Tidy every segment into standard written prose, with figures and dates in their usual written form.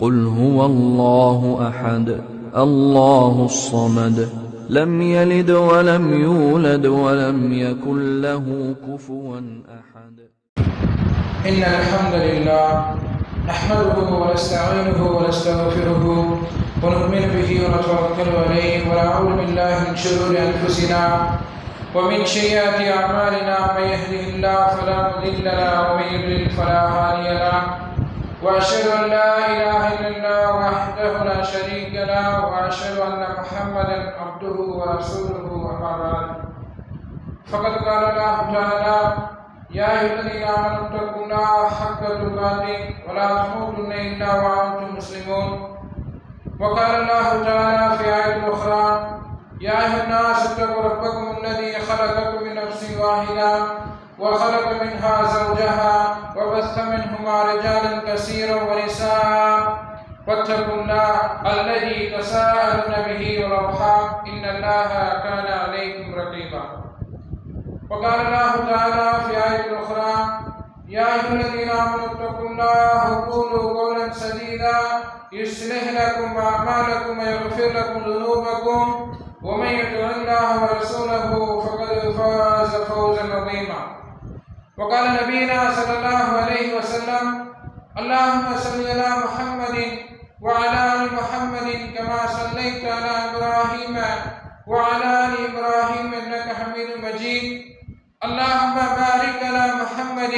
قل هو الله أحد الله الصمد لم يلد ولم يولد ولم يكن له كفوا أحد. إن الحمد لله نحمده ونستعينه ونستغفره ونؤمن به ونتوكل عليه ونعوذ بالله من شرور أنفسنا ومن سيئات أعمالنا. من يهده الله فلا مضل له ومن يضلل فلا هادي له، وأشهد أن لا إله إلا الله وحده لا شريك له، وأشهد أن محمدا عبده ورسوله. أما بعد، فقد قال الله تعالى: يا أيها الذين آمنوا اتقوا الله حق تقاته ولا تموتن إلا وأنتم مسلمون. وقال الله تعالى في آية أخرى: يا أيها الناس اتقوا ربكم الذي خلقكم من نفس واحدة وخلق منها زوجها وبث منهما رجالا كثيرا ونساء واتقوا الله الذي تساءلون به والأرحام إن الله كان عليكم رقيبا. وقال الله تعالى في آية أخرى: يا أيها الذين آمنوا اتقوا الله وقولوا قولا سديدا يصلح لكم أعمالكم ويغفر لكم ذنوبكم ومن يطع الله ورسوله فقد فاز فوزا عظيما. وقال نبينا صلى الله عليه وسلم: اللهم صل على محمد وعلى آل محمد كما صليت على إبراهيم وعلى آل إبراهيم إنك حميد مجيد. اللهم بارك على محمد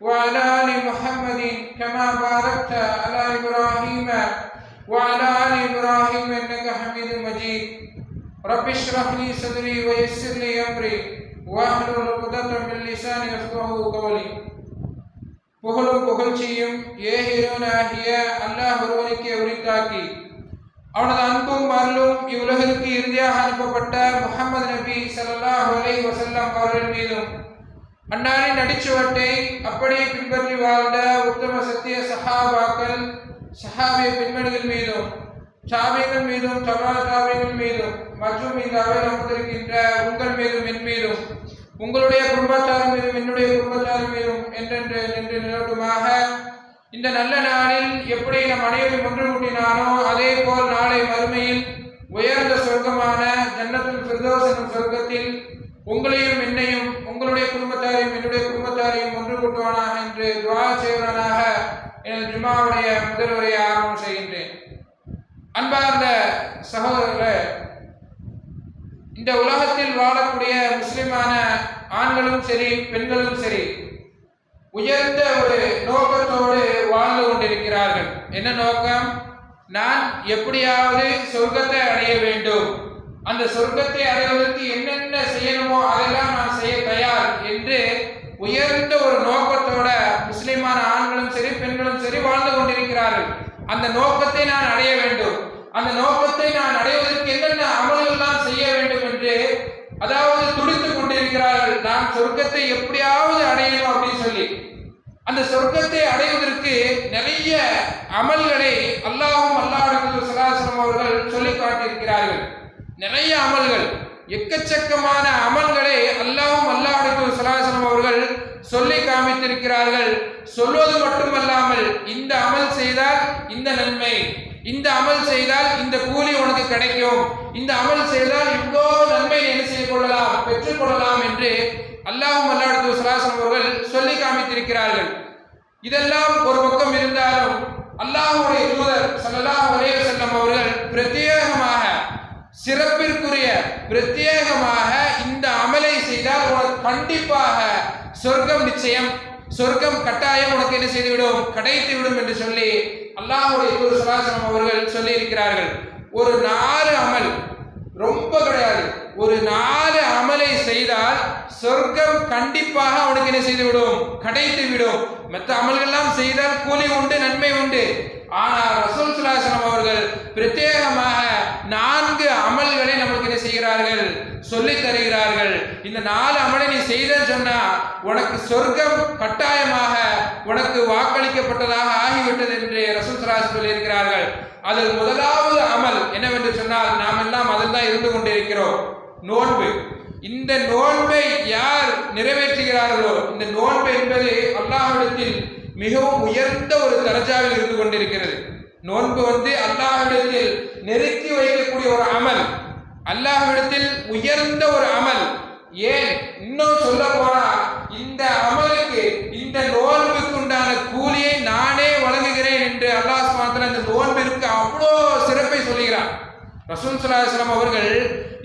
وعلى آل محمد كما باركت على إبراهيم وعلى آل إبراهيم إنك حميد مجيد. رب اشرح لي صدري ويسر لي أمري واحلل عقدة من لساني يفقهوا قولي. புகழும் புகழ்ச்சியும் ஏகியோனாகிய அல்லாஹ் ஒருவனுக்கே உரித்தாக்கி, அவனது அன்பும் அருளும் இவ்வுலகிற்கு இறுதியாக அனுப்பப்பட்ட முஹம்மது நபி ஸல்லல்லாஹு அலைஹி வஸல்லம் அவர்கள் மீதும், அன்னாரின் அடிச்சுவட்டை அப்படியே பின்பற்றி வாழ்ந்த உத்தம சத்திய சஹாபாக்கள், சஹாபிய பெண்மணிகள் மீதும், சாபிகள் மீதும், தபா தாபிகள் மீதும், மற்றும் இந்த அவையில் அமர்ந்திருக்கின்ற உங்கள் மீதும் என் மீதும், உங்களுடைய குடும்பத்தார் மீதும் என்னுடைய குடும்பத்தார் மீதும் என்றென்று நின்று நிலவுமாக. இந்த நல்ல நாளில் எப்படி நம் அனைவரும் ஒன்று கூட்டினானோ அதே போல் நாளை மறுமையில் உயர்ந்த சொர்க்கமான ஜன்னத்துல் ஃபிர்தௌஸ் எனும் சொர்க்கத்தில் உங்களையும் என்னையும், உங்களுடைய குடும்பத்தாரையும் என்னுடைய குடும்பத்தாரையும் ஒன்று கூட்டுவானாக என்று துஆ செய்வனாக எனது ஜும்மாவுடைய முதல் உரையை ஆரம்பம் செய்கின்றேன். அன்பார்ந்த சகோதரர்களே, இந்த உலகத்தில் வாழக்கூடிய முஸ்லிமான ஆண்களும் சரி பெண்களும் சரி உயர்ந்த ஒரு நோக்கத்தோடு வாழ்ந்து கொண்டிருக்கிறார்கள். என்ன நோக்கம்? நான் எப்படியாவது சொர்க்கத்தை அடைய வேண்டும், அந்த சொர்க்கத்தை அடைவதற்கு என்னென்ன செய்யணுமோ அதெல்லாம் நான் செய்ய தயார் என்று உயர்ந்த ஒரு நோக்கத்தோட முஸ்லிமான ஆண்களும் சரி பெண்களும் சரி வாழ்ந்து கொண்டிருக்கிறார்கள். அந்த நோக்கத்தை நான் அடைய வேண்டும், அந்த நோக்கத்தை நான் அடைவதற்கு என்னென்ன அமல்கள்லாம் செய்ய வேண்டும் என்று அதாவது துடித்துக் கொண்டிருக்கிறார்கள். நாம் சொர்க்கத்தை எப்படியாவது அடையணும் அப்படின்னு சொல்லி அந்த சொர்க்கத்தை அடைவதற்கு நிறைய அமல்களை அல்லாஹ்வும் அல்லாஹ்வுடைய தூதர் ஸல்லல்லாஹு அலைஹி வஸல்லம் அவர்கள் சொல்லி காட்டியிருக்கிறார்கள். நிறைய அமல்கள், எக்கச்சக்கமான அமல்களை அல்லாஹ்வும் அல்லாஹ்வுடைய தூதர் ஸல்லல்லாஹு அலைஹி வஸல்லம் அவர்கள் சொல்லி காமித்திருக்கிறார்கள். சொல்வது மட்டுமல்லாமல், இந்த அமல் செய்தால் இந்த நன்மை, இந்த அமல் செய்தால் இந்த கூலி உனக்கு கிடைக்கும், இந்த அமல் செய்தால் இவ்வளோ நன்மை என்ன செய்து கொள்ளலாம், பெற்றுக் கொள்ளலாம் என்று அல்லாஹ்வும் அல்லாஹ்வுடைய தூதர் ஸல்லல்லாஹு அலைஹி வஸல்லம் அவர்கள் சொல்லி காமித்திருக்கிறார்கள். இதெல்லாம் ஒரு பக்கம் இருந்தாலும் அல்லாஹ்வுடைய தூதர் ஸல்லல்லாஹு அலைஹி வஸல்லம் அவர்கள் பிரத்யேகமாக சிறப்பிற்குரிய பிரத்யேகமாக இந்த அமலை செய்தால் உனக்கு கண்டிப்பாக சொர்க்கம் நிச்சயம், சொர்க்கம் கட்டாயம் உனக்கு என்ன செய்துவிடும், கிடைத்து விடும் என்று சொல்லி அல்லாஹ்வுடைய தூதர் ஸல்லல்லாஹு அலைஹி வஸல்லம் அவர்கள் சொல்லி இருக்கிறார்கள். ஒரு 4 அமல், ரொம்ப கிடையாது, ஒரு 4 அமலை செய்தால் சொர்க்கம் கண்டிப்பாக அவனுக்கு என்ன செய்து விடும், கிடைத்து விடும். மற்ற அமல்கள்லாம் செய்தால் கூலி உண்டு, நன்மை உண்டு. ஆனால் ரசூல் ஸல்லல்லாஹு அலைஹி வஸல்லம் அவர்கள் பிரத்யேகமாக 4 அமல்களை நமக்கு என்ன செய்கிறார்கள், சொல்லி தருகிறார்கள். இந்த 4 அமலை நீ செய்தன்னு சொன்னா உனக்கு சொர்க்கம் கட்டாயமாக உனக்கு வாக்களிக்கப்பட்டதாக ஆகிவிட்டது என்று ரசூல் ஸல்லல்லாஹு அலைஹி வஸல்லம் சொல்லியிருக்கிறார்கள். அதில் முதலாவது அமல் என்னவென்று சொன்னால், நாம் எல்லாம் அதில் தான் இருந்து கொண்டிருக்கிறோம், நோன்பு. இந்த நோன்பை யார் நிறைவேற்றுகிறார்களோ, இந்த நோன்பு என்பது அல்லாஹ்விடத்தில் மிகவும் உயர்ந்த ஒரு தரஜாவில் இருந்து கொண்டிருக்கிறது. நோன்பு அல்லாஹ்விடத்தில் நெருக்கி வைக்கக்கூடிய ஒரு அமல், அல்லாஹ்விடத்தில் உயர்ந்த ஒரு அமல். ஏன் இன்னும் சொல்ல போனா இந்த அமலுக்கு, இந்த நோன்புக்கு உண்டான கூலியை நானே வழங்குகிறேன் என்று அல்லாஹ் சுப்ஹானஹு வ தஆலா இந்த நோன்பிற்கு அவ்வளோ சிறப்பை சொல்லுகிறார். ரசூல் ஸல்லல்லாஹு அலைஹி வஸல்லம் அவர்கள்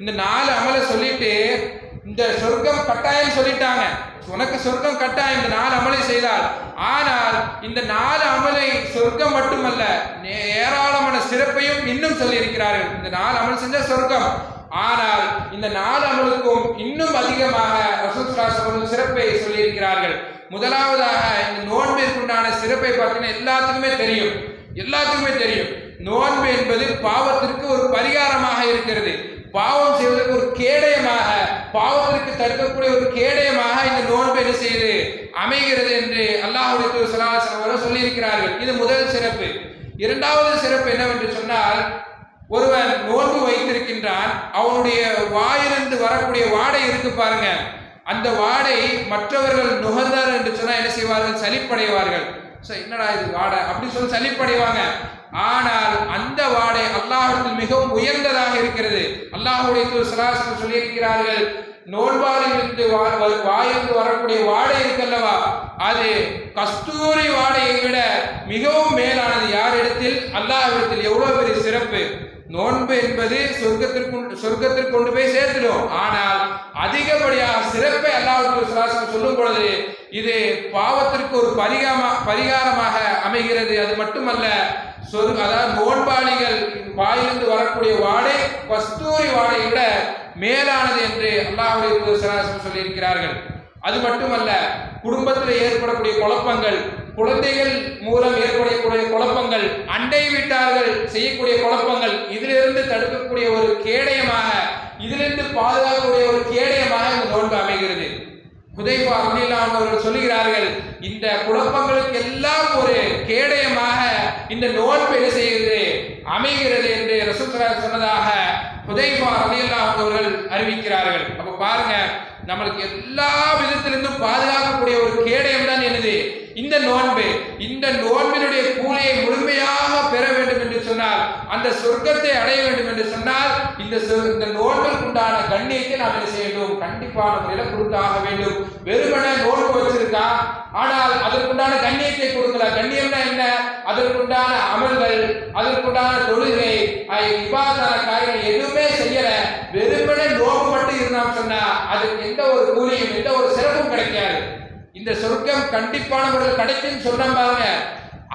இந்த 4 அமலை சொல்லிட்டு இந்த சொர்க்கம் கட்டாயம் சொல்லிட்டாங்க. உனக்கு சொர்க்கம் கட்டாயம் இந்த 4 அமலை செய்தால். ஆனால் இந்த 4 அமலை சொர்க்கம் மட்டுமல்ல, ஏராளமான சிறப்பையும் இன்னும் சொல்லி இருக்கிறார்கள். இந்த 4 அமல் செஞ்ச சொர்க்கம். ஆனால் இந்த 4 அமலுக்கும் இன்னும் அதிகமாக ரசூல் ஸல்லல்லாஹு அலைஹி வஸல்லம் சிறப்பை சொல்லி இருக்கிறார்கள். முதலாவதாக இந்த நோன்பிற்குண்டான சிறப்பை பார்த்தீங்கன்னா எல்லாத்துக்குமே தெரியும். நோன்பு என்பது பாவத்திற்கு ஒரு பரிகாரமாக இருக்கிறது. பாவம் செய்வதற்கு ஒரு கேடயமாக, பாவத்திற்கு தடுக்கக்கூடிய ஒரு கேடயமாக இந்த நோன்பு என்ன செய்து அமைகிறது என்று அல்லாஹ்வுடைய தூதர் ஸல்லல்லாஹு அலைஹி வஸல்லம் சொல்லி இருக்கிறார்கள். இது முதல் சிறப்பு. இரண்டாவது சிறப்பு என்னவென்று சொன்னால், ஒருவன் நோன்பு வைத்திருக்கின்றான், அவனுடைய வாயிலிருந்து வரக்கூடிய வாடை இருக்கு பாருங்க, அந்த வாடை மற்றவர்கள் நுகர்ந்தார் என்று சொன்னா என்ன செய்வார்கள்? சலிப்படைவார்கள். என்னடா இது வாடை அப்படி சொல்லி சலிப்படைவாங்க. ஆனால் அந்த வாடை அல்லாஹ்விடத்தில் மிகவும் உயர்ந்ததாக இருக்கிறது. அல்லாஹ்வுடைய தூதர் ஸல்லல்லாஹு அலைஹி வஸல்லம் சொல்லியிருக்கிறார்கள், நோன்பாளிலிருந்து வாயிலிருந்து வரக்கூடிய வாடை இருக்கல்லவா, அது கஸ்தூரி வாடையை விட மிகவும் மேலானது. யாரிடத்தில்? அல்லாஹ்விடத்தில். எவ்வளவு பெரிய சிறப்பு! நோன்பு என்பது சொர்க்கத்திற்கு கொண்டு போய் சேர்த்துடும். ஆனால் அதிகப்படியாக சிறப்பை அல்லாஹ் சொல்லும் பொழுது இது பாவத்திற்கு ஒரு பரிகாரமாக அமைகிறது. அது மட்டுமல்ல, அதாவது நோன்பாளிகள் வாயிலிருந்து வரக்கூடிய வாடை கஸ்தூரி வாடையை விட மேலானது என்று அல்லாஹ்வுடைய தூதர் சொல்லி இருக்கிறார்கள். அது மட்டுமல்ல, குடும்பத்தில் ஏற்படக்கூடிய குழப்பங்கள், குழந்தைகள் மூலம் ஏற்படக்கூடிய குழப்பங்கள், அண்டை வீட்டார்கள் செய்யக்கூடிய குழப்பங்கள், இதிலிருந்து தடுக்கக்கூடிய ஒரு கேடயமாக, இதிலிருந்து பாதுகாக்கக்கூடிய ஒரு கேடயமாக இந்த நோன்பு அமைகிறது. ஹுதைஃபா ரலியல்லாஹு அன்ஹு அவர்கள் சொல்லுகிறார்கள், இந்த குழப்பங்களுக்கு எல்லாம் ஒரு கேடயமாக இந்த நோன்பு என்ன செய்கிறது? அமைகிறது என்று ரசூல் ஸல்லல்லாஹு அலைஹி சொன்னதாக ஹுதைஃபா ரலியல்லாஹு அன்ஹு அவர்கள் அறிவிக்கிறார்கள். அப்ப பாருங்க, நம்மளுக்கு எல்லா விதத்திலிருந்தும் பாதுகாக்கக்கூடிய ஒரு கேடயம் தான் என்னது? இந்த நோன்பு. இந்த நோன்பினுடைய கூலியை முழுமையாக பெற வேண்டும் என்று சொன்னால், அந்த சொர்க்கத்தை அடைய வேண்டும் என்று சொன்னால், இந்த நோன்பிற்கு உண்டான கண்ணியத்தை நாம் என்ன செய்ய வேண்டும்? கண்டிப்பான முறையில் கொடுத்தாக வேண்டும். வெறுமனே நோன்பு வச்சிருக்கா, ஆனால் அதற்குண்டான கண்ணியத்தை கொடுக்கல. கண்ணியம்னா என்ன? அதற்குண்டான அமல்கள், அதற்குண்டான தொழுகை, இபாதத்தான காரியங்கள் எதுவுமே செய்யல, வெறுமனே நோன்பு மட்டும் இருந்தான்னு சொன்னா அதுக்கு எந்த ஒரு கூலியும் எந்த ஒரு சிறப்பும் கிடைக்காது. இந்த சொர்க்கம் கண்டிப்பான முறையில் கிடைக்குன்னு சொல்றாங்க பாருங்க,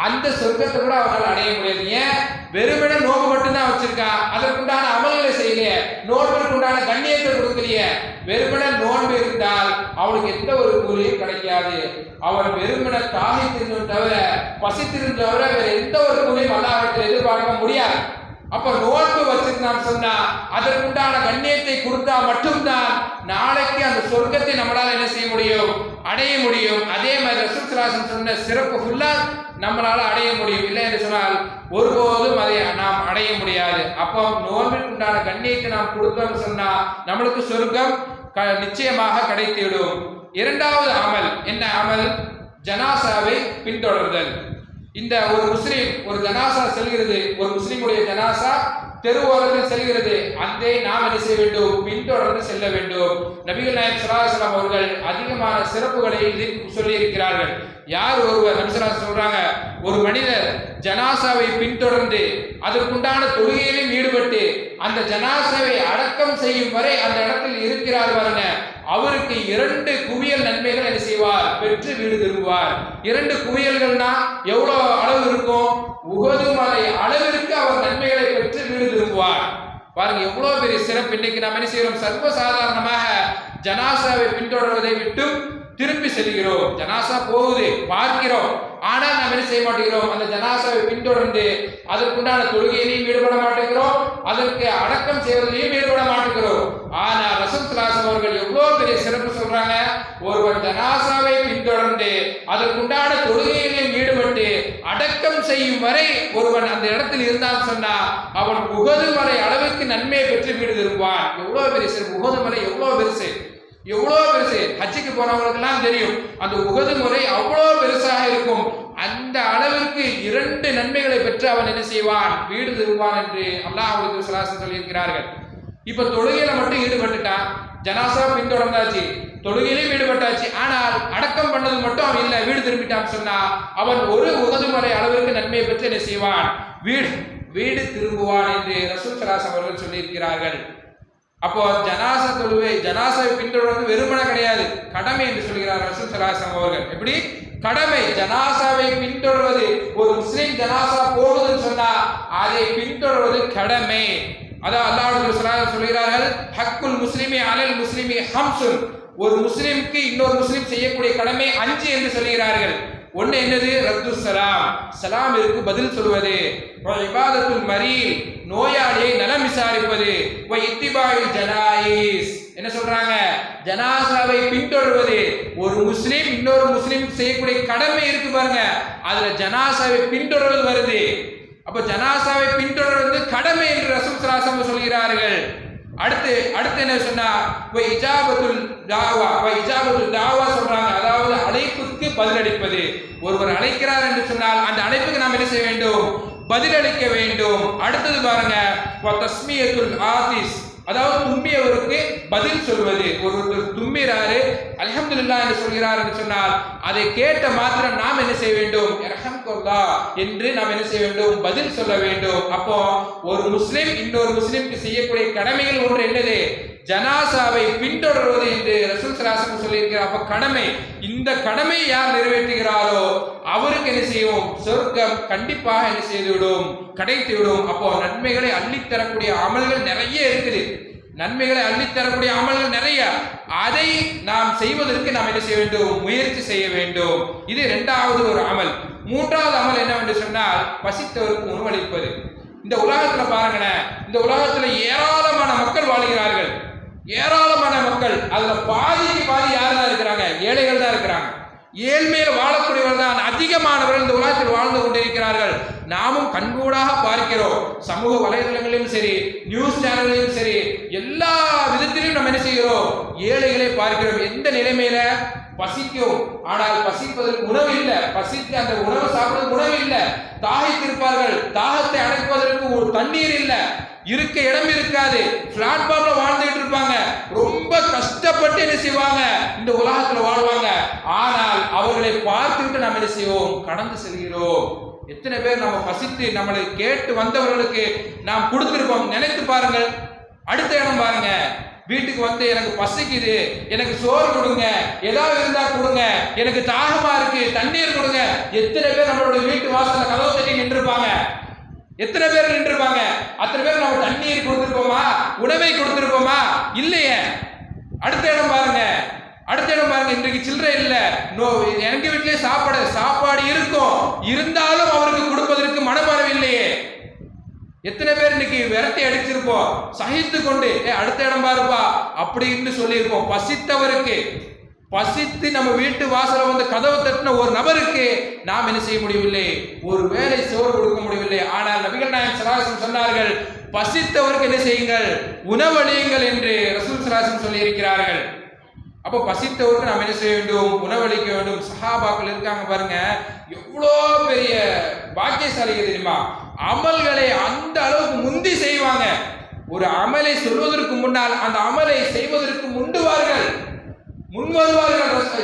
அந்த சொர்க்கத்தை கூட அவனால் அடைய முடியாது. ஏன்? வெறுமனே நோன்பு மட்டும்தான் வச்சிருக்கான், அதற்குண்டான அமல்களை செய்யலையே, நோன்பிற்கு உண்டான கண்ணியத்தை கொடுக்கலையே. வெறுமனே நோன்பு இருந்தால் அவனுக்கு எந்த ஒரு கூலியும் கிடைக்காது. அவன் வெறுமனே தாகித்திருந்தும் தவிர, பசித்திருந்தும் தவிர வேற எந்த ஒரு கூலியும் அல்லாஹ்விடத்தில் எதிர்பார்க்க முடியாது. அப்ப நோன்பு வச்சிருந்தான்னு சொன்னா அதற்குண்டான கண்ணியத்தை கொடுத்தா மட்டும்தான் நாளைக்கு அந்த சொர்க்கத்தை நம்மளால என்ன செய்ய முடியும்? அடைய முடியும். அதே மாதிரி ரசூல் ஸல்லல்லாஹு அலைஹி வஸல்லம் சொன்ன சிறப்பு ஃபுல்லா நம்மளால அடைய முடியும். இல்லை என்று சொன்னால் ஒருபோதும் அதை நாம் அடைய முடியாது. அப்போ நோன்பிற்கு உண்டான கண்ணியத்தை நாம் கொடுத்தோம்னு சொன்னா நம்மளுக்கு சொர்க்கம் நிச்சயமாக கிடைத்துவிடும். இரண்டாவது அமல் என்ன அமல்? ஜனாசாவை பின்தொடர்தல். இந்த ஒரு முஸ்லிம், ஒரு ஜனாசா செல்கிறது, ஒரு முஸ்லிமுடைய ஜனாசா தெருவோரத்தில் செல்கிறது, அதை நாம் என்ன செய்ய வேண்டும்? பின்தொடர்ந்து செல்ல வேண்டும். நபிகள் நாயகம் ஸல்லல்லாஹு அலைஹி வஸல்லம் அவர்கள் அதிகமான சிறப்புகளை சொல்லி இருக்கிறார்கள். யார் ஒருவர், நபி ஸல்லல்லாஹு அலைஹி வஸல்லம் சொல்றாங்க, ஒரு மனிதர் ஜனாசாவை பின்தொடர்ந்து அதற்குண்டான தொழுகையிலும் ஈடுபட்டு அந்த ஜனாசாவை அடக்கம் செய்யும் வரை அந்த இடத்தில் இருக்கிறார் பாருங்க, அவருக்கு 2 குவியல் நன்மைகள் என்ன செய்வார்? பெற்று வீடு திரும்புவார். 2 குவியல்கள்னா எவ்வளவு அளவு இருக்கும்? உஹது மலை அளவிற்கு அவர் நன்மைகளை பெற்று வீடு திரும்புவார். பாருங்க எவ்வளவு பெரிய சிறப்பு. இன்னைக்கு நாம் என்ன செய்யறோம்? சர்வசாதாரணமாக ஜனாசாவை பின்தொடர்வதை விட்டு திரும்பி செல்கிறோம். ஜனாசா போகுது பார்க்கிறோம், ஆனால் நாம் என்ன செய்ய மாட்டேங்கிறோம்? அந்த ஜனாசாவை பின்தொடர்ந்து அதற்குண்டான தொழுகையிலையும் ஈடுபட மாட்டேங்கிறோம், அதற்கு அடக்கம் செய்வதிலையும் ஈடுபட மாட்டேங்கிறோம். ஆனால் ரசூல் ஸல்லல்லாஹு அலைஹி வஸல்லம் அவர்கள் எவ்வளவு பெரிய சிறப்பு சொல்றாங்க. ஒருவர் ஜனாசாவை பின்தொடர்ந்து அதற்குண்டான தொழுகையிலையும் ஈடுபட்டு அடக்கம் செய்யும் வரை ஒருவன் அந்த இடத்தில் இருந்தான் சொன்னா அவன் உஹது மலை அளவுக்கு நன்மையை பெற்று வீடு திரும்புவான். எவ்வளவு பெரிய சிறப்பு! உஹது மலை எவ்வளவு பெருசு! எவ்வளோ பெருசு, ஹஜ்ஜுக்கு போனவங்களுக்கெல்லாம் தெரியும் அந்த உஹது மலை அவ்வளோ பெருசாக இருக்கும். அந்த அளவிற்கு 2 நன்மைகளை பெற்று அவன் என்ன செய்வான், வீடு திருவான் என்று அல்லாஹ்வுடைய ஸல்லல்லாஹு சொல்லியிருக்கிறார்கள். இப்ப தொழுகையில மட்டும் ஈடுபட்டுட்டான், ஜனாசா பின்தொடர்ந்தாச்சு, தொழுகையிலும் ஈடுபட்டாச்சு, ஆனால் அடக்கம் பண்ணது மட்டும் அவன் இல்லை, வீடு திரும்பிட்டான்னு சொன்னா அவன் ஒரு உஹது மலை அளவிற்கு நன்மையை பெற்று என்ன செய்வான், வீடு திரும்புவான் என்று ரசூல் ஸல்லல்லாஹு அலைஹி அவர்கள் சொல்லியிருக்கிறார்கள். அப்போ ஜனாசா தொழுகை, ஜனாசாவை பின்தொடர்வது வெறுமன கிடையாது, கடமை என்று சொல்கிறார் ரசூல் ஸல்லல்லாஹு அலைஹி அவர்கள். எப்படி கடமை? ஜனாசாவை பின்தொடர்வது, ஒரு முஸ்லிம் ஜனாசா போகுதுன்னு சொன்னா அதை பின்தொடர்வது கடமை. அதான் அல்லாஹ் சொல்கிறார்கள், ஹக்குல் முஸ்லிமி அலல் முஸ்லிமி ஹம்சுன், ஒரு முஸ்லிமுக்கு இன்னொரு முஸ்லிம் செய்யக்கூடிய கடமை 5 என்று சொல்கிறார்கள். ஒன்று என்னது? ரத்து சலாம், சலாமிற்கு பதில் சொல்வது, இபாதத்துல் மரீல், நோயாளியை நலம் விசாரிப்பது, இத்திபாயுல் ஜனாயிஸ், என்ன சொல்றாங்க, ஜனாசாவை பின்தொடர்வது. ஒரு முஸ்லிம் இன்னொரு முஸ்லிம் செய்யக்கூடிய கடமை இருக்கு பாருங்க, அதுல ஜனாசாவை பின்தொடர்வது வருது. அப்ப ஜனாசாவை பின்தொடர்வது கடமை என்று ரசூல் ஸல்லல்லாஹு அலைஹி வஸல்லம் சொல்கிறார்கள். அடுத்து என்ன சொன்னா, இஜாபத்துல் தாவா சொல்றாங்க, அதாவது அழைப்புக்கு பதிலளிப்பது. ஒருவர் அழைக்கிறார் என்று சொன்னால் அந்த அழைப்புக்கு நாம் என்ன செய்ய வேண்டும், பதிலளிக்க வேண்டும். அடுத்தது பாருங்க, தஸ்மியத்துல் ஆதிஸ், அதாவது தும்பியவருக்கு பதில் சொல்வது. ஒருவர் தும்பிறாரு, அல்ஹம்துலில்லாஹ் என்று சொல்கிறார் என்று சொன்னால் அதை கேட்ட மாத்திரம் நாம் என்ன செய்ய வேண்டும், இரஹம்குல்லாஹ் என்று நாம் என்ன செய்ய வேண்டும், பதில் சொல்ல வேண்டும். அப்போ ஒரு முஸ்லிம் இன்னொரு முஸ்லிமுக்கு செய்யக்கூடிய கடமைகள் ஒன்று என்னது, ஜனாசாவை பின்தொடர்வது என்று ரசூல் ஸல்லல்லாஹு அலைஹி வஸல்லம் சொல்லியிருக்கிறார். அப்ப கடமை, இந்த கடமை யார் நிறைவேற்றுகிறாரோ அவருக்கு என்ன செய்யும், சொர்க்கம் கண்டிப்பாக என்ன செய்துவிடும், கிடைத்துவிடும். அப்போ நன்மைகளை அள்ளித்தரக்கூடிய அமல்கள் நிறைய இருக்குது, நன்மைகளை அள்ளித்தரக்கூடிய அமல்கள் நிறைய, அதை நாம் செய்வதற்கு நாம் என்ன செய்ய வேண்டும், முயற்சி செய்ய வேண்டும். இது 2வது ஒரு அமல். 3வது அமல் என்னவென்று சொன்னால், பசித்தவருக்கு உணவளிப்பது. இந்த உலகத்துல பாருங்களேன், இந்த உலகத்துல ஏராளமான மக்கள் வாழ்கிறார்கள், ஏராளமான மக்கள், அதுல பாதிக்கு பாதி யார் தான் இருக்கிறாங்க, ஏழைகள் தான் இருக்கிறாங்க. ஏழ்மையில் வாழக்கூடியவர்கள் தான் அதிகமானவர்கள் இந்த உலகத்தில் வாழ்ந்து கொண்டிருக்கிறார்கள். நாமும் கண்கூடாக பார்க்கிறோம், சமூக வலைதளங்களிலும் சரி, நியூஸ் சேனல்களிலும் சரி, எல்லா விதத்திலும் நம்ம என்ன செய்கிறோம், ஏழைகளை பார்க்கிறோம். எந்த நிலைமையில பசிக்கும், ஆனால் பசிப்பதற்கு உணவு இல்லை, பசித்து அந்த உணவு சாப்பிடுவதற்கு உணவு இல்லை, தாகித்திருப்பார்கள், தாகத்தை அடைப்பதற்கு ஒரு தண்ணீர் இல்லை, இருக்க இடம் இருக்காது, பிளாட்ஃபார்ம்ல வாழ்ந்துட்டு இருப்பாங்க, ரொம்ப கஷ்டப்பட்டு என்ன செய்வாங்க, இந்த உலகத்துல வாழ்வாங்க. ஆனால் அவர்களை பார்த்துவிட்டு நம்ம என்ன செய்வோம், கடந்து செல்கிறோம். எத்தனை பேர் நம்ம பசித்து நம்மளை கேட்டு வந்தவர்களுக்கு நாம் கொடுத்திருப்போம், நினைத்து பாருங்கள். அடுத்த இடம் பாருங்க, வீட்டுக்கு வந்து எனக்கு பசிக்குது, எனக்கு சோறு கொடுங்க, ஏதாவது இருந்தா கொடுங்க, எனக்கு தாகமா இருக்கு, தண்ணீர் கொடுங்க. எத்தனை பேர் நம்மளோட வீட்டு வாசல்ல கதவு தட்டி நின்றுப்பாங்க, எத்தனை பேர் நின்றுப்பாங்க. அத்தனை பேர் நம்ம தண்ணீர் கொடுத்திருப்போமா, உணவை கொடுத்திருப்போமா, இல்லையே. அடுத்த இடம் பாருங்க, இன்றைக்கு சில்லறை இல்லை, எங்க வீட்டிலேயே சாப்பாடு இருக்கும், இருந்தாலும் அவருக்கு கொடுப்பதற்கு மனப்பறவை இல்லையே. எத்தனை பேர் இன்னைக்கு விரட்டி அடிச்சிருப்போம், சகித்து கொண்டு அடுத்த இடம் பாருப்பா அப்படின்னு சொல்லியிருப்போம். பசித்தவருக்கு, பசித்து நம்ம வீட்டு வாசல வந்து கதவு தட்டின ஒரு நபருக்கு நாம் என்ன செய்ய முடியவில்லை, ஒரு வேளை சோறு கொடுக்க முடியவில்லை. ஆனால் நபிகள் நாயகம் ஸல்லல்லாஹு அலைஹி வஸல்லம் சொன்னார்கள், பசித்தவருக்கு என்ன செய்யுங்கள், உணவளியுங்கள் என்று ரசூல் ஸல்லல்லாஹு அலைஹி வஸல்லம் சொல்லி இருக்கிறார்கள். அப்போ பசித்தவருக்கு நாம் என்ன செய்ய வேண்டும், உணவளிக்க வேண்டும். சஹாபாக்கள் இருக்காங்க பாருங்க, எவ்வளோ பெரிய பாக்கியசாலிகள் தெரியுமா, அமல்களை அந்த அளவுக்கு முந்தி செய்வாங்க. ஒரு அமலை சொல்வதற்கு முன்னால் அந்த அமலை செய்வதற்கு முன்வருவார்கள்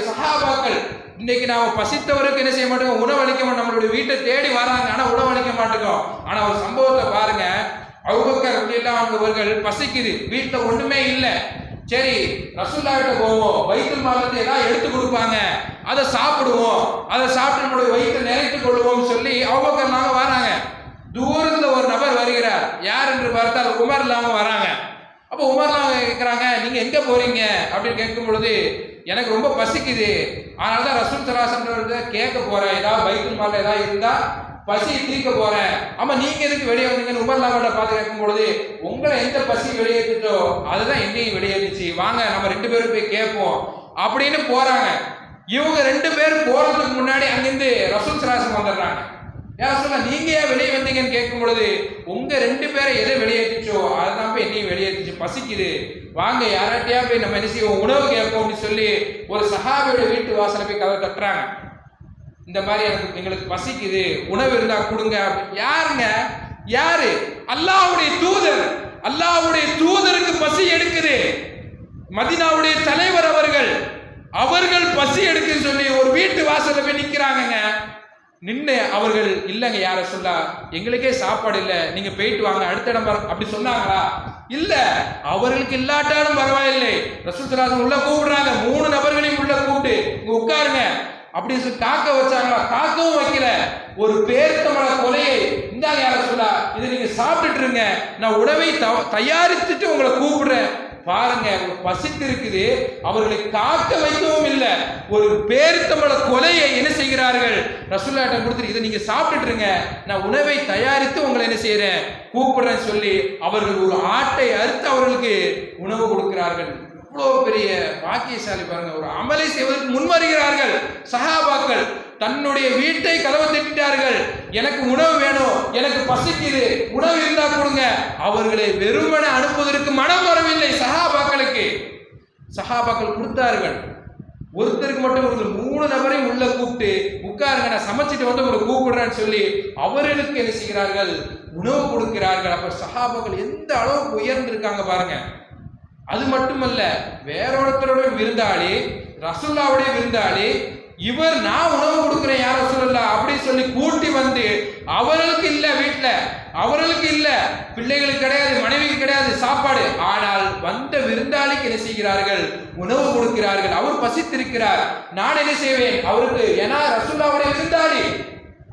சஹாபாக்கள். இன்னைக்கு நாம பசித்தவருக்கு என்ன செய்ய மாட்டோம், உணவளிக்க மாட்டோம். நம்மளுடைய வீட்டை தேடி வராங்க, ஆனா உணவளிக்க மாட்டோம். ஆனா ஒரு சம்பவத்தை பாருங்க, அபூபக்கர் ரலியல்லாஹு அன்ஹு அவர்கள் பசிக்குது, வீட்டுல ஒண்ணுமே இல்லை, சரி ரசூலுல்லாஹ் கிட்ட போவோம், பைத்துல் மால்ல ஏதாவது எடுத்து கொடுப்பாங்க, அதை சாப்பிடுவோம், அதை சாப்பிட்டு நம்மளுடைய வயிற்றை நிறைத்துக் கொள்வோம் சொல்லி அபூபக்கர் நாங்க வராங்க. தூரத்துல ஒரு நபர் வருகிறார், யார் என்று பார்த்தால் உமர் இல்லாம வராங்க. அப்போ உமர்லாம் கேட்குறாங்க, நீங்க எங்க போறீங்க அப்படின்னு கேட்கும் பொழுது, எனக்கு ரொம்ப பசிக்குது, அதனால தான் ரசூல் ஸல்லல்லாஹு அலைஹி வஸல்லம் கேட்க போறேன், ஏதாவது பைத்துல் மால்ல ஏதாவது இருந்தா பசி தீர்க்க போறேன். ஆமா நீங்க எதுக்கு வெளியே வந்தீங்கன்னு உமர்லாவோட பார்த்து கேட்கும் பொழுது, உங்களை எந்த பசி வெளியேற்றுச்சோ அதுதான் என்னையும் வெளியேற்றுச்சு, வாங்க நம்ம 2 பேரும் போய் கேட்போம் அப்படின்னு போறாங்க. இவங்க 2 பேரும் போறதுக்கு முன்னாடி அங்கிருந்து ரசூல் ஸல்லல்லாஹு அலைஹி வஸல்லம் வந்துடுறாங்க. யார் சொல்ல நீங்க ஏன் வெளியே வந்தீங்கன்னு கேட்கும் பொழுது, உங்க 2 பேரை எதை வெளியேற்றிச்சோ அதுதான் போய் என்னையும் வெளியேற்றிச்சு, பசிக்குது, வாங்க யார்கிட்டயா போய் நம்ம என்ன செய்வோம், உணவு கேட்போம் அப்படின்னு சொல்லி ஒரு சஹாபியோட வீட்டு வாசலை போய் கதவை தட்டுறாங்க. இந்த மாதிரி எங்களுக்கு பசிக்குது, உணவு இருந்தா கொடுங்க. யாருங்க? யாரு? அல்லாஹ்வுடைய தூதர். அல்லாஹ்வுடைய தூதருக்கு பசி எடுக்குது. மதீனாவுடைய தலைவர் அவர்கள் பசி எடுக்குன்னு சொல்லி ஒரு வீட்டு வாசல்ல போய் நிக்கிறாங்க. நின்று அவர்கள் இல்லைங்க யார சொல்ல, எங்களுக்கே சாப்பாடு இல்லை, நீங்க போயிட்டு வாங்க, அடுத்த இடம் அப்படி சொன்னாங்களா? இல்ல, அவர்களுக்கு இல்லாட்டாலும் பரவாயில்லை, ரசூல் ஸல்லல்லாஹு அலைஹி வஸல்லம் உள்ள கூப்பிடுறாங்க, 3 நபர்களையும் உள்ள கூப்பிட்டு இங்க உட்காருங்க அப்படி சொல்லி காக்க வச்சாங்களா? காக்கவும் வைக்கல. ஒரு பேர்த்தமல கொலையை இந்தாங்க யார சொல்ல, இதை நீங்க சாப்பிட்டுட்டு இருங்க, நான் உணவை தயாரித்துட்டு உங்களை கூப்பிடுறேன். பாருங்க, பசித்து இருக்குது, அவர்களை காக்க வைக்கவும் இல்லை. ஒரு பேர்த்தமல கொலையை என்ன செய்கிறார்கள், ரசூலுல்லாஹ்ட்ட கொடுத்துட்டு இதை நீங்க சாப்பிட்டுருங்க, நான் உணவை தயாரித்து உங்களை என்ன செய்யறேன், கூப்பிடுறேன்னு சொல்லி அவர்கள் ஒரு ஆட்டை அறுத்து அவர்களுக்கு உணவு கொடுக்கிறார்கள். இவ்வளவு பெரிய பாக்கியசாலி பாருங்க. ஒரு அமலை செய்வதற்கு முன்வருகிறார்கள் சஹாபாக்கள். தன்னுடைய வீட்டை கதவை தட்டிட்டார்கள், எனக்கு உணவு வேணும், எனக்கு பசிக்குது, உணவு இருந்தா கொடுங்க. அவர்களை வெறுமனே அனுப்புவதற்கு மனம் வரவில்லை சஹாபாக்களுக்கு. சஹாபாக்கள் கொடுத்தார்கள். ஒருத்தருக்கு மட்டும் ஒரு 3 நபரையும் உள்ள கூப்பிட்டு உட்காருங்க, நான் சமைச்சிட்டு வந்து உங்களை கூப்பிடுறேன்னு சொல்லி அவர்களுக்கு என்ன செய்கிறார்கள், உணவு கொடுக்கிறார்கள். அப்ப சஹாபாக்கள் எந்த அளவுக்கு உயர்ந்திருக்காங்க பாருங்க. அது மட்டுமல்ல, வேற ஒருத்தரோட விருந்தாளி, ரசூலுல்லாஹ்வுடைய விருந்தாளி, இவர் நான் உணவு கொடுக்கிறேன் யார் ரசூலுல்லாஹ் அப்படி சொல்லி கூட்டி வந்து அவர்களுக்கு இல்ல, வீட்டுல அவர்களுக்கு இல்ல, பிள்ளைகளுக்கு கிடையாது, மனைவிக்கு கிடையாது சாப்பாடு, ஆனால் வந்த விருந்தாளிக்கு என்ன செய்கிறார்கள், உணவு கொடுக்கிறார்கள். அவர் பசித்திருக்கிறார், நான் என்ன செய்வேன் அவருக்கு, ஏன்னா ரசூலுல்லாஹ்வுடைய விருந்தாளி,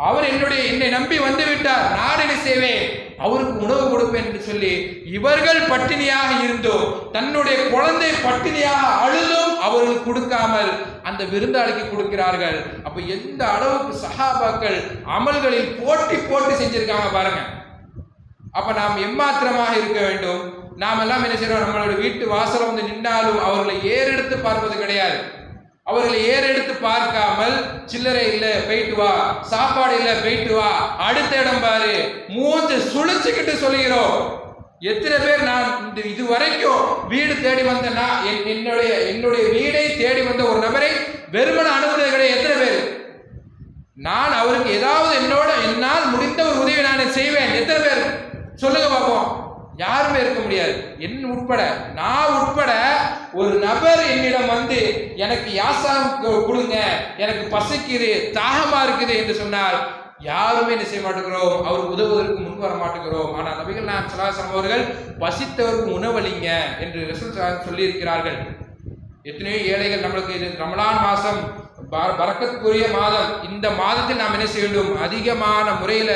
அவர் என்னை நம்பி வந்து விட்டார், நான் என்ன செய்வேன் அவருக்கு உணவு கொடுப்பேன் என்று சொல்லி இவர்கள் பட்டினியாக இருந்தோம், தன்னுடைய குழந்தை பட்டினியாக அழுதும் அவர்கள் கொடுக்காமல் அந்த விருந்தாளிக்கு கொடுக்கிறார்கள். அப்ப எந்த அளவுக்கு சஹாபாக்கள் அமல்களில் போட்டி செஞ்சிருக்காங்க பாருங்க. அப்ப நாம் எம்மாத்திரமாக இருக்க வேண்டும். நாம் எல்லாம் என்ன செய்யறோம், நம்மளுடைய வீட்டு வாசல் வந்து நின்றாலும் அவர்களை ஏறெடுத்து பார்ப்பது கிடையாது. அவர்களை ஏறெடுத்து பார்க்காமல் சில்லறை இல்ல போயிட்டு வா, சாப்பாடு இல்ல போயிட்டு வா, அடுத்த இடம் பாரு, மூஞ்சு சுழிச்சுக்கிட்டு சொல்லுகிறோம். எத்தனை பேர் நான் இது வரைக்கும் வீடு தேடி வந்தேன்னா, என்னுடைய வீடை தேடி வந்த ஒரு நபரை வெறுமன அனுப்புறது கிடையாது. எத்தனை பேர் நான் அவருக்கு ஏதாவது என்னால் முடிந்த ஒரு உதவி நான் செய்வேன், எத்தனை பேர் சொல்லுங்க பார்ப்போம். யாருமே இருக்க முடியாது. என் உட்பட, நான் உட்பட ஒரு நபர் என்னிடம் வந்து எனக்கு யாசகம் கொடுங்க, எனக்கு பசிக்குது, தாகமா இருக்குது என்று சொன்னால் யாருமே என்ன செய்ய மாட்டேங்கிறோம், அவருக்கு உதவுவதற்கு முன் வர மாட்டேங்கிறோம். ஆனால் நபிகள் நாயகம் ஸல்லல்லாஹு அலைஹி வஸல்லம் அவர்கள் பசித்தவருக்கு உணவளிங்க என்று ரசூல் சொல்லி இருக்கிறார்கள். எத்தனையோ ஏழைகள், நம்மளுக்கு இது ரமலான் மாசம் பரக்கத்துக்குரிய மாதம், இந்த மாதத்தில் நாம் என்ன செய்ய வேண்டும், அதிகமான முறையில்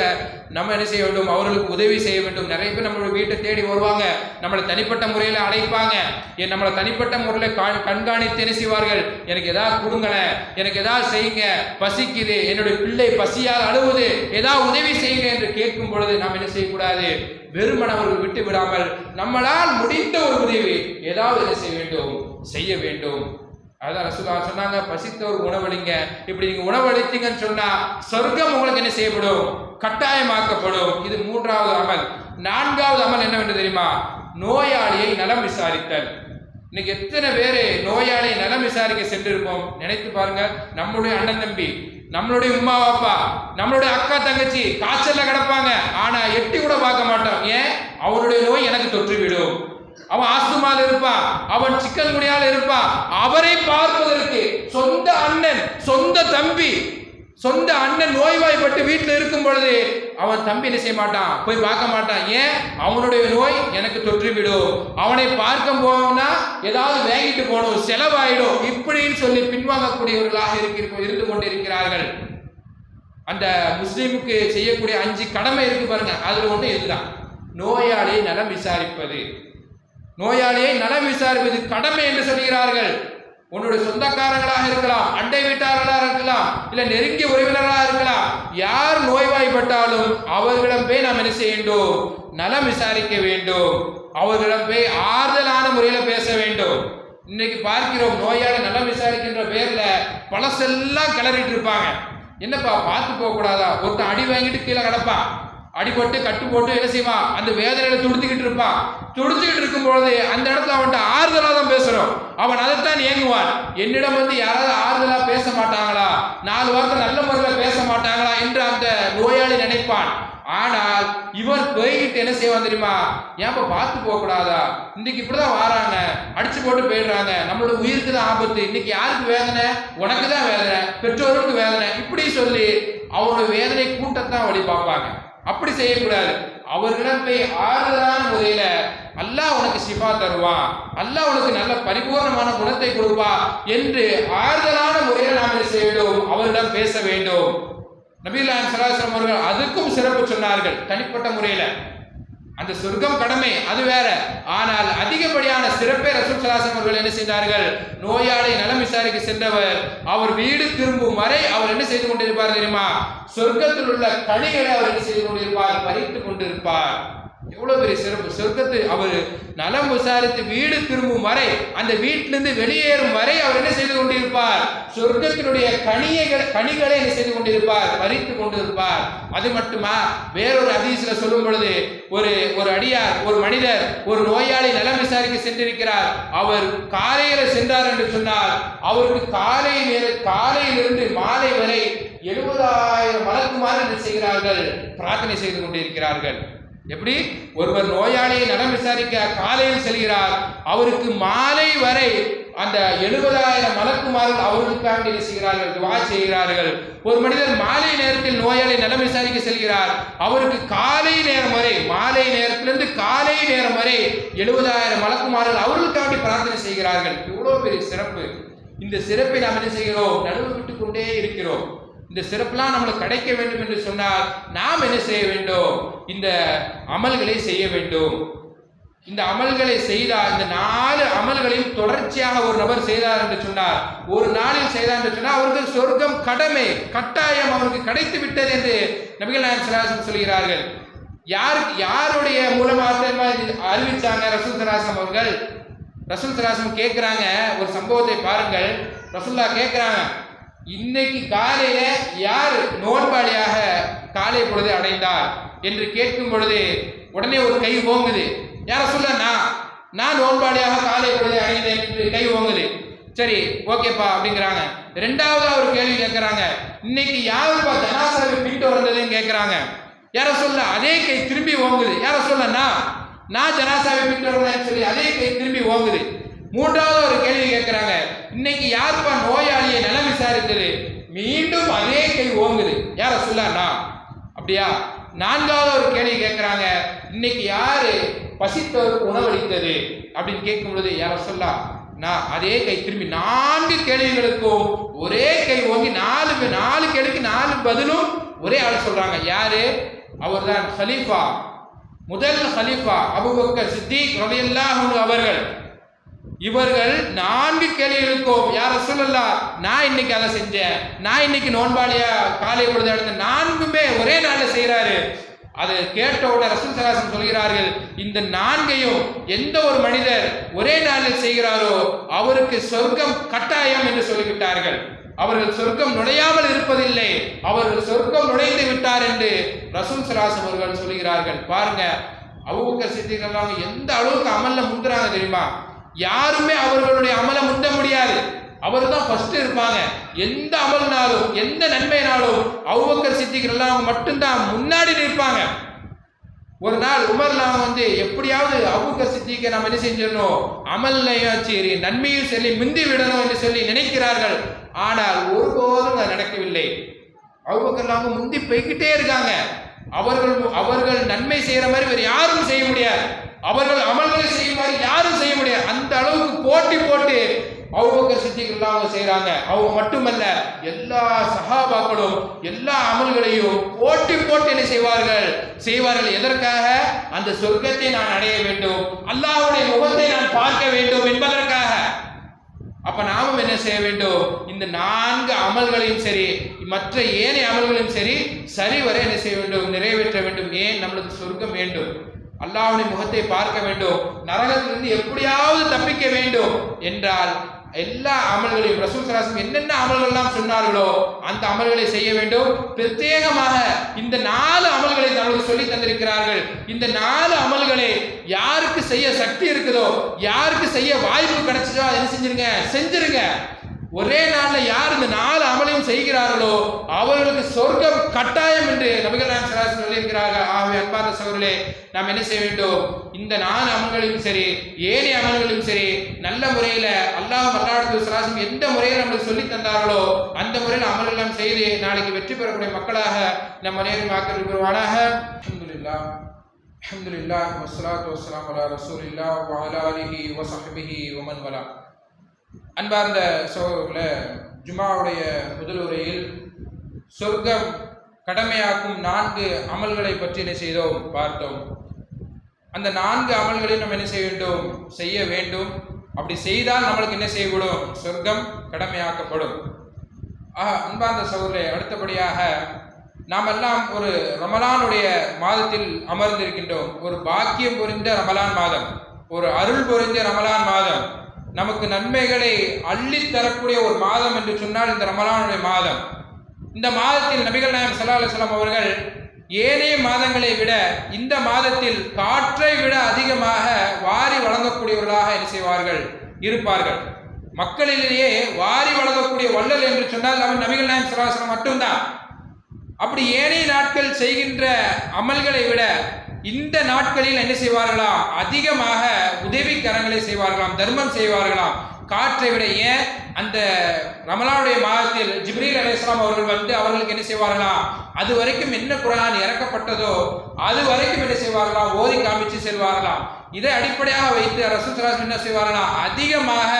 நம்ம என்ன செய்ய வேண்டும், அவர்களுக்கு உதவி செய்ய வேண்டும். நிறைய பேர் நம்மளோட வீட்டை தேடி வருவாங்க, நம்மளை தனிப்பட்ட முறையில் அழைப்பாங்க, நம்மளை தனிப்பட்ட முறையில் கண்காணித்து என்ன செய்வார்கள், எனக்கு ஏதாவது கொடுங்களேன், எனக்கு ஏதாவது செய்யுங்க, பசிக்குது, என்னுடைய பிள்ளை பசியால் அழுவுது, ஏதாவது உதவி செய்யுங்க என்று கேட்கும் பொழுது நாம் என்ன செய்யக்கூடாது, வெறுமன அவர்கள் விட்டு விடாமல் நம்மளால் முடிந்த ஒரு உதவி ஏதாவது என்ன செய்ய வேண்டும், செய்ய வேண்டும். அதான் ரசூலுல்லாஹ் சொன்னாங்க, பசித்தவர் உணவளிங்க. இப்படி நீங்க உணவளித்தீங்கன்னு சொன்னா சொர்க்கம் உங்களுக்கு என்ன செய்யப்படும், கட்டாயமாக்கப்படும். இது 3வது அமல். 4வது அமல் என்னவென்று தெரியுமா, நோயாளியை நலம் விசாரித்தல். இன்னைக்கு எத்தனை பேரு நோயாளியை நலம் விசாரிக்க சென்றிருப்போம், நினைத்து பாருங்க. நம்மளுடைய அண்ணன் தம்பி, நம்மளுடைய உம்மா அப்பா, நம்மளுடைய அக்கா தங்கச்சி காய்ச்சல்ல கிடப்பாங்க, ஆனா எட்டி கூட பார்க்க மாட்டோம். ஏன், அவனுடைய நோய் எனக்கு தொற்றுவிடும், அவன் ஆஸ்துமால இருப்பான், அவன் சிக்கன் குனியால இருப்பான், அவரை பார்ப்பதற்கு சொந்த அண்ணன், சொந்த தம்பி, சொந்த அண்ணன் நோய்வாய்ப்பட்டு வீட்டில் இருக்கும் பொழுது அவன் தம்பி என்ன செய்ய மாட்டான், போய் பார்க்க மாட்டான். ஏன், அவனுடைய நோய் எனக்கு தொற்றுவிடும், அவனை பார்க்க போனா ஏதாவது வாங்கிட்டு போகணும், செலவாயிடும், இப்படின்னு சொல்லி பின்வாங்கக்கூடியவர்களாக இருந்து கொண்டிருக்கிறார்கள். அந்த முஸ்லீமுக்கு செய்யக்கூடிய 5 கடமை இருக்கு பாருங்க, அதுல ஒண்ணு இதுதான், நோயாளியை நலம் விசாரிப்பது. நோயாளியை நலம் விசாரிப்பது கடமை என்று சொல்கிறார்கள். உன்னுடைய சொந்தக்காரங்களாக இருக்கலாம், அண்டை வீட்டார்களாக இருக்கலாம், இல்ல நெருங்கிய உறவினர்களாக இருக்கலாம், யார் நோய்வாய்ப்பட்டாலும் அவர்களிடம் போய் நாம் என்ன செய்ய வேண்டும், நலம் விசாரிக்க வேண்டும். அவர்களிடம் போய் ஆறுதலான முறையில பேச வேண்டும். இன்னைக்கு பார்க்கிறோம், நோயாளி நலம் விசாரிக்கின்ற பேர்ல பழசெல்லாம் கிளறிட்டு இருப்பாங்க. என்னப்பா பார்த்து போக கூடாதா? ஒருத்தன் அடி வாங்கிட்டு கீழே கிடப்பான், அடிபட்டு கட்டு போட்டு என்ன செய்வான், அந்த வேதனையில துடிச்சுக்கிட்டு இருப்பான். துடிச்சுக்கிட்டு இருக்கும் பொழுது அந்த இடத்துல அவன்கிட்ட ஆறுதலா தான் பேசுறோம், அவன் அதைத்தான் ஏங்குவான். என்னிடம் வந்து யாராவது ஆறுதலா பேச மாட்டாங்களா, 4 வார்த்தை நல்ல முறையில் பேச மாட்டாங்களா என்று அந்த நோயாளி நினைப்பான். ஆனால் இவர் போய்கிட்டு என்ன செய்வான் தெரியுமா, ஏன்ப்பா பார்த்து போக கூடாதா, இன்னைக்கு இப்படிதான் வராங்க, அடிச்சு போட்டு போயிடுறாங்க, நம்மளோட உயிருக்கு தான் ஆபத்து, இன்னைக்கு யாருக்கு வேதனை, உனக்கு தான் வேதனை, பெற்றோருக்கு வேதனை, இப்படி சொல்லி அவரோட வேதனை கூட்டத்தான் வழி பார்ப்பாங்க. அப்படி செய்யக்கூடாது. அவர்களிடம் போய் ஆறுதலான முறையில அல்லாஹ் உனக்கு ஷிஃபா தருவான், அல்லாஹ் உனக்கு நல்ல பரிபூர்ணமான குணத்தை கொடுப்பா என்று ஆறுதலான முறையில் நாம் என்ன செய்ய வேண்டும், அவரிடம் பேச வேண்டும். நபிகள் நாயகம் ஸல்லல்லாஹு அலைஹி வஸல்லம் அவர்கள் அதுக்கும் சிறப்பு சொன்னார்கள். தனிப்பட்ட முறையில் அந்த சொர்க்கம் கடமை அது வேற, ஆனால் அதிகப்படியான சிறப்பை ரசூல் ஸல்லல்லாஹு அலைஹி வஸல்லம் அவர்கள் என்ன செய்தார்கள், நோயாளி நலம் விசாரிக்க சென்றவர் அவர் வீடு திரும்பும் வரை அவர் என்ன செய்து கொண்டிருப்பார் தெரியுமா, சொர்க்கத்தில் உள்ள கனிகளை அவர் என்ன செய்து கொண்டிருப்பார், பறித்துக் கொண்டிருப்பார். எவ்வளவு பெரிய சிறப்பு! சொர்க்கத்து அவர் நலம் விசாரித்து வீடு திரும்பும் வரை, அந்த வீட்டிலிருந்து வெளியேறும் வரை அவர் என்ன செய்து கொண்டிருப்பார், சொர்க்கத்தினுடைய கனிகளை என்ன செய்து கொண்டிருப்பார், பறித்து கொண்டிருப்பார். அது மட்டுமா, வேறொரு ஹதீஸ்ல சொல்லும் பொழுது ஒரு அடியார், ஒரு மனிதர் ஒரு நோயாளி நலம் விசாரிக்க சென்றிருக்கிறார். அவர் காலையில சென்றார் என்று சொன்னார், அவருக்கு காலையிலிருந்து மாலை வரை 70,000 மலக்குமார் என்ன செய்கிறார்கள், பிரார்த்தனை செய்து கொண்டிருக்கிறார்கள். எப்படி ஒருவர் நோயாளியை நலம் விசாரிக்க காலையில் செல்கிறார், அவருக்கு மாலை வரை அந்த 70,000 மலக்குமார்கள் அவர்களுக்காக என்ன செய்கிறார்கள், துஆ செய்கிறார்கள். ஒரு மனிதர் மாலை நேரத்தில் நோயாளி நலம் விசாரிக்க செல்கிறார், அவருக்கு காலை நேரம் வரை, மாலை நேரத்திலிருந்து காலை நேரம் வரை 70,000 மலக்குமார்கள் அவர்களுக்காக பிரார்த்தனை செய்கிறார்கள். எவ்வளவு பெரிய சிறப்பு! இந்த சிறப்பை நாம் என்ன செய்கிறோம், நடுவு விட்டு கொண்டே இருக்கிறோம். இந்த சிறப்புலாம் நம்மளுக்கு கிடைக்க வேண்டும் என்று சொன்னால் நாம் என்ன செய்ய வேண்டும், இந்த அமல்களை செய்ய வேண்டும். இந்த அமல்களை செய்தால், இந்த 4 அமல்களையும் தொடர்ச்சியாக ஒரு நபர் செய்தார் என்று சொன்னார், ஒரு நாளில் செய்தார் என்று சொன்னால் அவருக்கு சொர்க்கம் கடமை, கட்டாயம் அவருக்கு கிடைத்து விட்டது என்று நபிகள் நாயகம் ஸல்லல்லாஹு அலைஹி வஸல்லம் சொல்கிறார்கள். யாருடைய மூலமாக அறிவிச்சாங்க ரசூல் ஸல்லல்லாஹு அலைஹி வஸல்லம் அவர்கள்? ரசூல் ஸல்லல்லாஹு அலைஹி வஸல்லம் கேட்கிறாங்க, ஒரு சம்பவத்தை பாருங்கள். ரசூலுல்லாஹ் கேட்கிறாங்க, இன்னைக்கு காலையில யார் நோன்பாளியாக காலை பொழுது அடைந்தார் என்று கேட்கும் பொழுது உடனே ஒரு கை ஓங்குது. யார சொல்ல, நான் நோன்பாளியாக காலை பொழுது அடைந்தேன் என்று கை ஓங்குது. சரி, ஓகேப்பா அப்படிங்கிறாங்க. 2வது ஒரு கேள்வி கேட்கிறாங்க, இன்னைக்கு யாருப்பா ஜனாசாவை பின்ட்டு வந்ததுன்னு கேட்கிறாங்க. யார சொல்ல, அதே கை திரும்பி ஓங்குது. யார சொல்ல, நான் ஜனாசாவை பின்ட்டு வந்தேன்னு சொல்லி அதே கை திரும்பி ஓங்குது. 3வது ஒரு கேள்வி கேட்கிறாங்க, இன்னைக்கு யாருப்பா நோயாளியை நலம் விசாரித்தது, மீண்டும் அதே கை ஓங்குது. யார சொல்லா, அப்படியா? 4வது ஒரு கேள்வி கேட்கிறாங்க, இன்னைக்கு யாரு பசித்தவருக்கு உணவளித்தது அப்படின்னு கேட்கும் பொழுது யார சொல்லா, நான் அதே கை திரும்பி. 4 கேள்விகளுக்கும் ஒரே கை ஓங்கி 4 கேள்விக்கு 4 பதிலும் ஒரே ஆள் சொல்றாங்க. யாரு? அவர்தான் ஹலீஃபா, முதல் ஹலீஃபா அபூபக்கர் சித்திக் ரலியல்லாஹு அன்ஹு அவர்கள். இவர்கள் 4 கேள்விகளுக்கும் யார் ரசூலுல்லாஹ், நான் இன்னைக்கு அதை செஞ்சேன், நான் இன்னைக்கு நோன்பாளியா காலை பொழுது அடைந்த 4மே ஒரே நாள்ல செய்யறாரு. அதை கேட்ட உடனே ரசூல் ஸல்லல்லாஹு அலைஹி வஸல்லம் சொல்கிறார்கள், இந்த 4ஐயும் எந்த ஒரு மனிதர் ஒரே நாளில் செய்கிறாரோ அவருக்கு சொர்க்கம் கட்டாயம் என்று சொல்லிவிட்டார்கள். அவர்கள் சொர்க்கம் நுழையாமல் இருப்பதில்லை, அவர்கள் சொர்க்கம் நுழைந்து விட்டார் என்று ரசூல் ஸல்லல்லாஹு அலைஹி வஸல்லம் அவர்கள் சொல்கிறார்கள். பாருங்க, அபூபக்கர் சித்திக் ரலியல்லாஹு அன்ஹு எந்த அளவுக்கு அமல்ல முந்துறாங்க தெரியுமா? யாருமே அவர்களுடைய அமலை முந்த முடியாது, அவர் தான் ஃபர்ஸ்ட் இருப்பாங்க. எந்த அமல்னாலும் எந்த நன்மைனாலும் அபூபக்கர் சித்திக் ரலியல்லாஹு அன்ஹு மட்டும்தான் முன்னாடி நிற்பாங்க. ஒரு நாள் உமர்லாம் வந்து எப்படியாவது அபூபக்கர் சித்திக்கை நம்ம என்ன செஞ்சிடணும், அமல்லையும் சரி நன்மையும் சரி முந்தி விடணும் என்று சொல்லி நினைக்கிறார்கள். ஆனால் ஒருபோதும் அது நடக்கவில்லை. அபூபக்கர்லாம் முந்தி போய்கிட்டே இருக்காங்க. அவர்கள் நன்மை செய்யற மாதிரி வேறு யாரும் செய்ய முடியாது, அவர்கள் அமல்களை செய்யும் மாதிரி யாரும் செய்ய முடியாது. அந்த அளவுக்கு போட்டி போட்டு அபூபக்கர் சித்திக் அவங்க செய்யறாங்க. அவங்க மட்டுமல்ல, எல்லா சஹாபாக்களும் எல்லா அமல்களையும் போட்டி போட்டு என்ன செய்வார்கள். எதற்காக? அந்த சொர்க்கத்தை நான் அடைய வேண்டும், அல்லாஹ்வுடைய முகத்தை நான் பார்க்க வேண்டும் என்பதற்காக. அப்ப நாமும் என்ன செய்ய வேண்டும், இந்த 4 அமல்களையும் சரி மற்ற ஏனைய அமல்களையும் சரி சரிவர என்ன செய்ய வேண்டும், நிறைவேற்ற வேண்டும். ஏன்? நம்மளுக்கு சொர்க்கம் வேண்டும், அல்லாஹ்வுடைய முகத்தை பார்க்க வேண்டும், நரகத்திலிருந்து எப்படியாவது தப்பிக்க வேண்டும் என்றால் எல்லா அமல்களையும் ரசூல் ஸல்லல்லாஹு அலைஹி வஸல்லம் என்னென்ன அமல்கள் எல்லாம் சொன்னார்களோ அந்த அமல்களை செய்ய வேண்டும். பிரத்யேகமாக இந்த 4 அமல்களை நமக்கு சொல்லி தந்திருக்கிறார்கள். இந்த 4 அமல்களை யாருக்கு செய்ய சக்தி இருக்குதோ, யாருக்கு செய்ய வாய்ப்பு கிடைச்சதோ அதை செஞ்சிருங்க. ஒரே நாள்ல யார் இந்த 4 அமலையும் செய்கிறார்களோ அவர்களுக்கு சொர்க்கம் கட்டாயம் என்று நபிகள் நாயகம் ஸல்லல்லாஹு அலைஹி வஸல்லம் சொல்லியிருக்கிறார்கள். ஆகவே அன்பார்ந்த சகோதரர்களே, நாம் என்ன செய்ய வேண்டும்? இந்த 4 அமல்களையும் சரி, ஏனைய அமல்களையும் சரி, நல்ல முறையில் அல்லாஹ் ஸல்லல்லாஹு அலைஹி வஸல்லம் எந்த முறையில் நமக்கு சொல்லி தந்தார்களோ அந்த முறையில் அமல் எல்லாம் செய்து நாளைக்கு வெற்றி பெறக்கூடிய மக்களாக நம் அனைவரும் ஆக்கி பெறுவானாக. அல்ஹம்துலில்லாஹ் வஸ்ஸலாத்து வஸ்ஸலாமு அலா ரசூலில்லாஹ் வ அலா ஆலிஹி வ ஸஹ்பிஹி வ மன் வலா. அன்பார்ந்த சகோதரர்களே, ஜும்ஆவுடைய முதல் உரையில் சொர்க்கம் கடமையாக்கும் 4 அமல்களை பற்றி என்ன செய்தோம் பார்த்தோம். அந்த 4 அமல்களை நம்ம என்ன செய்ய வேண்டும். அப்படி செய்தால் நம்மளுக்கு என்ன செய்யப்படும்? சொர்க்கம் கடமையாக்கப்படும். அன்பார்ந்த சகோதரர்களே, அடுத்தபடியாக நாம் எல்லாம் ஒரு ரமலானுடைய மாதத்தில் அமர்ந்திருக்கின்றோம். ஒரு பாக்கியம் பொறிந்த ரமலான் மாதம், ஒரு அருள் பொறிந்த ரமலான் மாதம், நமக்கு நன்மைகளை அள்ளி தரக்கூடிய ஒரு மாதம் என்று சொன்னால் இந்த ரமலானுடைய மாதம். இந்த மாதத்தில் நபிகள் நாயகம் ஸல்லல்லாஹு அலைஹி வஸல்லம் அவர்கள் ஏனைய மாதங்களை விட இந்த மாதத்தில் காற்றை விட அதிகமாக வாரி வழங்கக்கூடியவர்களாக என்ன செய்வார்கள்? இருப்பார்கள். மக்களிலேயே வாரி வழங்கக்கூடிய வள்ளல் என்று சொன்னால் அவன் நபிகள் நாயகம் ஸல்லல்லாஹு அலைஹி வஸல்லம் மட்டும்தான். அப்படி ஏனைய நாட்கள் செய்கின்ற அமல்களை விட இந்த நாட்களில் என்ன செய்வார்களாம்? அதிகமாக உதவி கரங்களை செய்வார்களாம், தர்மம் செய்வார்களாம், காற்றை விட. ஏன்? அந்த ரமலானுடைய மாதத்தில் ஜிப்ரீல் அலைஹிஸ்ஸலாம் அவர்கள் வந்து அவர்களுக்கு என்ன செய்வார்களாம்? அது வரைக்கும் என்ன குர்ஆன் இறக்கப்பட்டதோ அது வரைக்கும் என்ன செய்வார்களாம்? ஓதி காமிச்சு செல்வார்களாம். இதை அடிப்படையாக வைத்து ரசூல் ஸல்லல்லாஹு அலைஹி வஸல்லம் என்ன செய்வார்களாம்? அதிகமாக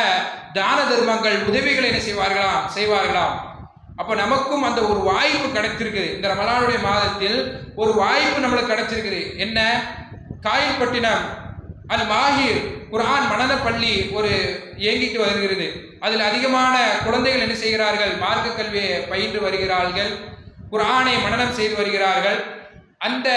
தான தர்மங்கள், உதவிகளை என்ன செய்வார்களாம். அப்ப நமக்கும் அந்த ஒரு வாய்ப்பு கிடைச்சிருக்குது. இந்த ரமலானுடைய மாதத்தில் ஒரு வாய்ப்பு நம்மளுக்கு கிடைச்சிருக்குது. என்ன? காயில்பட்டினம் அல் மாஹிர் குர்ஆன் மனன பள்ளி ஒரு இயங்கிட்டு வருகிறது. அதில் அதிகமான குழந்தைகள் என்ன செய்கிறார்கள்? மார்க்க கல்வியை பயின்று வருகிறார்கள், குர்ஆனை மனனம் செய்து வருகிறார்கள். அந்த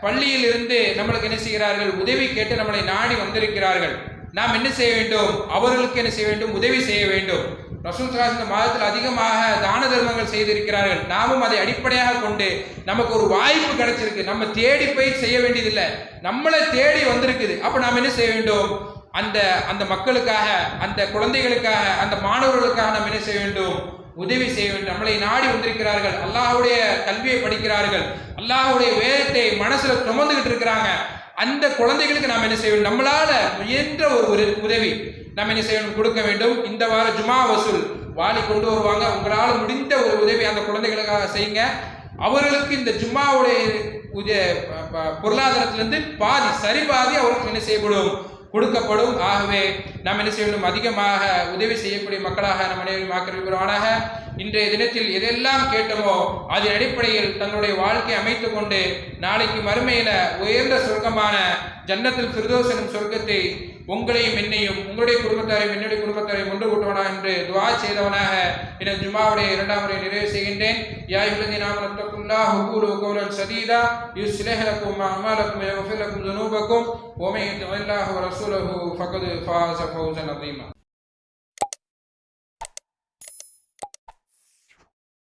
பள்ளியில் இருந்து நம்மளுக்கு என்ன செய்கிறார்கள்? உதவி கேட்டு நம்மளை நாடி வந்திருக்கிறார்கள். நாம் என்ன செய்ய வேண்டும்? அவர்களுக்கு என்ன செய்ய வேண்டும்? உதவி செய்ய வேண்டும். ரசூல் ஸல்லல்லாஹு அலைஹி வஸல்லம் மாதத்தில் அதிகமாக தான தர்மங்கள் செய்திருக்கிறார்கள். நாமும் அதை அடிப்படையாக கொண்டு நமக்கு ஒரு வாய்ப்பு கிடைச்சிருக்கு. நம்ம தேடி போய் செய்ய வேண்டியதில்லை, நம்மளை தேடி வந்திருக்குது. அப்ப நாம் என்ன செய்ய வேண்டும்? அந்த மக்களுக்காக, அந்த குழந்தைகளுக்காக, அந்த மாணவர்களுக்காக நாம் என்ன செய்ய வேண்டும்? உதவி செய்ய வேண்டும். நம்மளை நாடி வந்திருக்கிறார்கள், அல்லாஹ்வுடைய கல்வியை படிக்கிறார்கள், அல்லாஹ்வுடைய வேதத்தை மனசுல சுமந்துகிட்டு இருக்கிறாங்க. அந்த குழந்தைகளுக்கு நாம் என்ன செய்ய வேண்டும்? நம்மளால முயன்ற ஒரு உதவி நாம் என்ன செய்யணும்? கொடுக்க வேண்டும். இந்த வார ஜுமா வசூல் வாலி கொண்டு வருவாங்க. உங்களால் முடிந்த ஒரு உதவி அந்த குழந்தைகளுக்காக செய்யுங்க. அவர்களுக்கு இந்த ஜும்மாவுடைய பொருளாதாரத்திலிருந்து சரிபாதி அவர்களுக்கு என்ன செய்யப்படும்? கொடுக்கப்படும். ஆகவே நாம் என்ன செய்யணும்? அதிகமாக உதவி செய்யக்கூடிய மக்களாக நம் அனைவரும் ஆக்கிரமிப்பானாக. இன்றைய தினத்தில் எதெல்லாம் கேட்டோமோ அதன் அடிப்படையில் தங்களுடைய வாழ்க்கையை அமைத்துக் கொண்டு நாளைக்கு மறுமையில உயர்ந்த சொர்க்கமான ஜன்னத்துல் ஃபிர்தௌஸ் எனும் சொர்க்கத்தை உங்களையும் என்னையும் உங்களுடைய குடும்பத்தாரையும் என்னுடைய குடும்பத்தாரையும் ஒன்று கூட்டுவனாக என்று துஆ செய்தவனாக எனது ஜும்மாவுடைய 2ஆம் முறை நிறைவு செய்கின்றேன். யா அய்யுஹல்லதீன ஆமனு தக்குல்லாஹ வகூலு கௌலன் சதீதா யுஸ்லிஹ் லக்கும் அஅமாலக்கும் வயக்ஃபிர் லக்கும் ذுனூபக்கும் வ மன் யுத்திஇல்லாஹ வ ரசூலஹு ஃபகத் ஃபாஸ ஃபௌஸன் அதீமா.